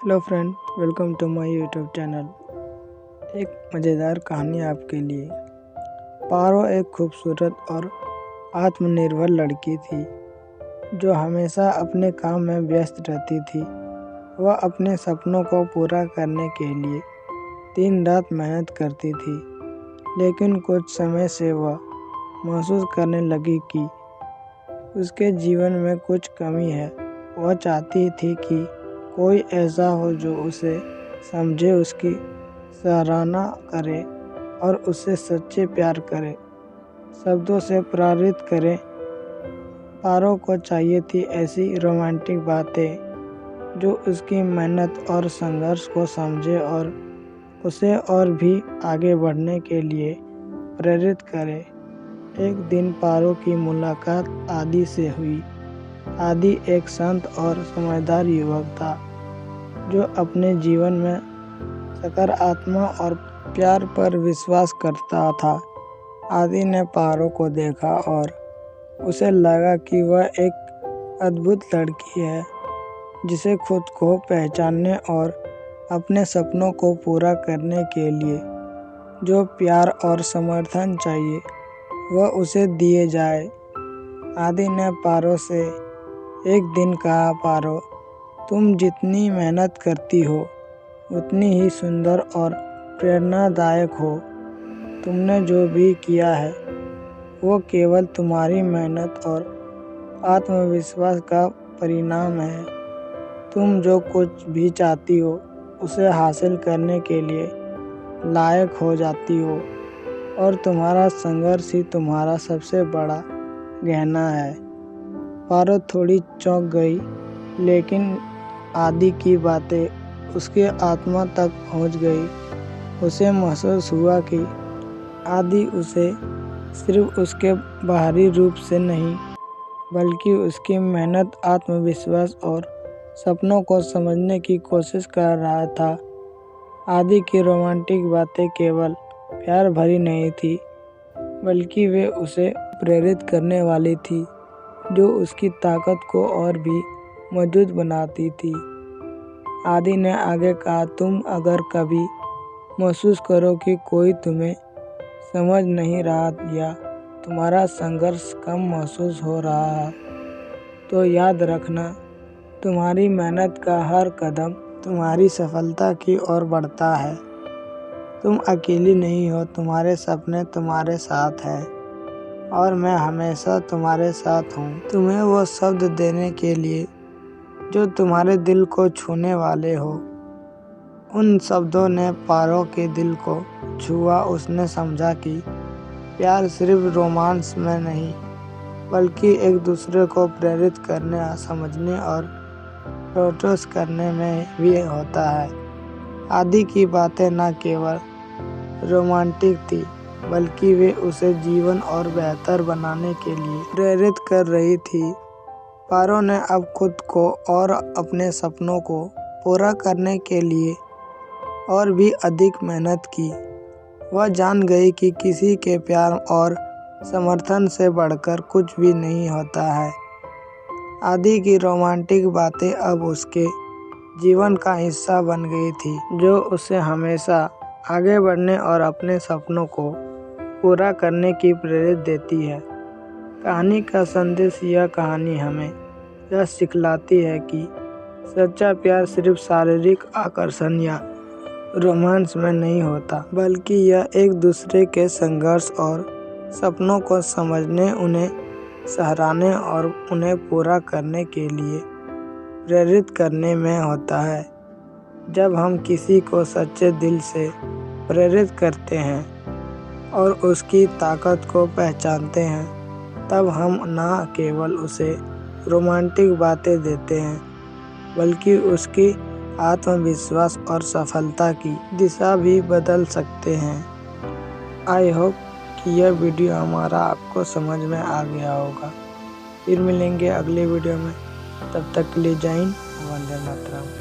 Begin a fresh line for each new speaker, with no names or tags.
Hello friend, welcome to my YouTube channel. एक मज़ेदार कहानी आपके लिए। पारो एक खूबसूरत और आत्मनिर्भर लड़की थी जो हमेशा अपने काम में व्यस्त रहती थी। वह अपने सपनों को पूरा करने के लिए दिन रात मेहनत करती थी, लेकिन कुछ समय से वह महसूस करने लगी कि उसके जीवन में कुछ कमी है। वह चाहती थी कि कोई ऐसा हो जो उसे समझे, उसकी सराहना करे और उससे सच्चे प्यार करे, शब्दों से प्रेरित करे। पारो को चाहिए थी ऐसी रोमांटिक बातें जो उसकी मेहनत और संघर्ष को समझे और उसे और भी आगे बढ़ने के लिए प्रेरित करे। एक दिन पारो की मुलाकात आदि से हुई। आदि एक शांत और समझदार युवक था जो अपने जीवन में सकारात्मक और प्यार पर विश्वास करता था। आदि ने पारो को देखा और उसे लगा कि वह एक अद्भुत लड़की है जिसे खुद को पहचानने और अपने सपनों को पूरा करने के लिए जो प्यार और समर्थन चाहिए वह उसे दिए जाए। आदि ने पारो से एक दिन कहा, पारो, तुम जितनी मेहनत करती हो उतनी ही सुंदर और प्रेरणादायक हो। तुमने जो भी किया है वो केवल तुम्हारी मेहनत और आत्मविश्वास का परिणाम है। तुम जो कुछ भी चाहती हो उसे हासिल करने के लिए लायक हो जाती हो और तुम्हारा संघर्ष ही तुम्हारा सबसे बड़ा गहना है। पारो थोड़ी चौंक गई, लेकिन आदि की बातें उसके आत्मा तक पहुंच गई। उसे महसूस हुआ कि आदि उसे सिर्फ उसके बाहरी रूप से नहीं बल्कि उसकी मेहनत, आत्मविश्वास और सपनों को समझने की कोशिश कर रहा था। आदि की रोमांटिक बातें केवल प्यार भरी नहीं थी, बल्कि वे उसे प्रेरित करने वाली थी, जो उसकी ताकत को और भी मजबूत बनाती थी। आदि ने आगे कहा, तुम अगर कभी महसूस करो कि कोई तुम्हें समझ नहीं रहा या तुम्हारा संघर्ष कम महसूस हो रहा है, तो याद रखना, तुम्हारी मेहनत का हर कदम तुम्हारी सफलता की ओर बढ़ता है। तुम अकेली नहीं हो, तुम्हारे सपने तुम्हारे साथ हैं और मैं हमेशा तुम्हारे साथ हूँ। तुम्हें वो शब्द देने के लिए जो तुम्हारे दिल को छूने वाले हो। उन शब्दों ने पारो के दिल को छुआ। उसने समझा कि प्यार सिर्फ रोमांस में नहीं बल्कि एक दूसरे को प्रेरित करने, समझने और प्रोत्साहित करने में भी होता है। आदि की बातें न केवल रोमांटिक थी बल्कि वे उसे जीवन और बेहतर बनाने के लिए प्रेरित कर रही थी। पारो ने अब खुद को और अपने सपनों को पूरा करने के लिए और भी अधिक मेहनत की। वह जान गई कि किसी के प्यार और समर्थन से बढ़कर कुछ भी नहीं होता है। आदि की रोमांटिक बातें अब उसके जीवन का हिस्सा बन गई थी, जो उसे हमेशा आगे बढ़ने और अपने सपनों को पूरा करने की प्रेरित देती है। कहानी का संदेश, यह कहानी हमें यह सिखलाती है कि सच्चा प्यार सिर्फ शारीरिक आकर्षण या रोमांस में नहीं होता, बल्कि यह एक दूसरे के संघर्ष और सपनों को समझने, उन्हें सराहने और उन्हें पूरा करने के लिए प्रेरित करने में होता है। जब हम किसी को सच्चे दिल से प्रेरित करते हैं और उसकी ताकत को पहचानते हैं, तब हम न केवल उसे रोमांटिक बातें देते हैं बल्कि उसकी आत्मविश्वास और सफलता की दिशा भी बदल सकते हैं। आई होप कि यह वीडियो हमारा आपको समझ में आ गया होगा। फिर मिलेंगे अगले वीडियो में, तब तक के लिए जय हिंद, वंदे मातरम।